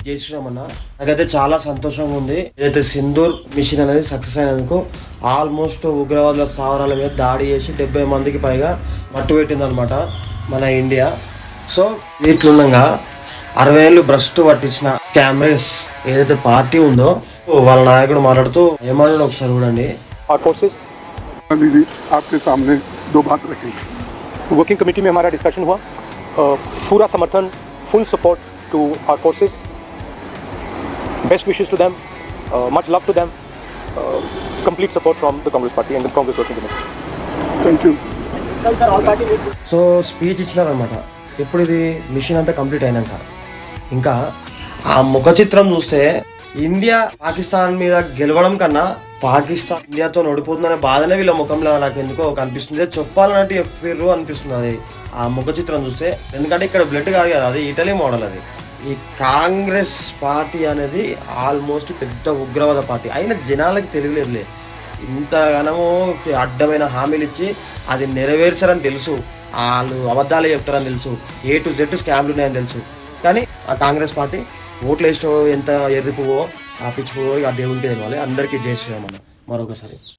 జై శ్రీరామ్ అన్న. నాకైతే చాలా సంతోషంగా ఉంది. ఏదైతే సింధూర్ మిషన్ అనేది సక్సెస్ అయినందుకు ఆల్మోస్ట్ ఉగ్రవాదుల స్థావరాల మీద దాడి చేసి 70 మందికి పైగా మట్టు పెట్టింది అనమాట మన ఇండియా. సో వీటిలుండగా 60 ఏళ్ళు భ్రష్టు పట్టించిన స్కామరేస్ ఏదైతే పార్టీ ఉందో వాళ్ళ నాయకుడు మాట్లాడుతూ ఏమన్నాడు ఒకసారి చూడండి. आपके सामने दो बात रखी. वर्किंग कमेटी में हमारा डिस्कशन हुआ. पूरा समर्थन, full support to our forces. Best wishes to them, much love to them. Complete support from the Congress party and the Congress working committee. Thank you. So speech ఇచ్చినారనమాట. ఇప్పుడు ఇది మిషన్ అంతా కంప్లీట్ అయినాక ఇంకా ఆ ముఖ చిత్రం చూస్తే ఇండియా పాకిస్తాన్ మీద గెలవడం కన్నా పాకిస్తాన్ ఇండియాతో ఓడిపోతుందనే బాధనే వీళ్ళ ముఖంలో నాకు ఎందుకో కనిపిస్తుంది. చెప్పాలన్నట్టు చెప్పారు అనిపిస్తుంది అది ఆ ముఖ చిత్రం చూస్తే. ఎందుకంటే ఇక్కడ బ్లడ్ కాదు కదా, అది ఇటలీ మోడల్. అది ఈ కాంగ్రెస్ పార్టీ అనేది ఆల్మోస్ట్ పెద్ద ఉగ్రవాద పార్టీ అయినా జనాలకి తెలియలేదులే. ఇంతగానో అడ్డమైన హామీలు ఇచ్చి అది నెరవేర్చారని తెలుసు, వాళ్ళు అబద్ధాలే చెప్తారని తెలుసు, A to Z స్కామ్లు ఉన్నాయని తెలుసు. కానీ ఆ కాంగ్రెస్ పార్టీ ఓట్లు వేసిన ఎంత ఎర్రిపోవో ఆ పిచ్చిపోవో ఆ దేవుడికి తెలవాలి. అందరికీ జై శ్రీరామ్ అన్న మరొకసారి.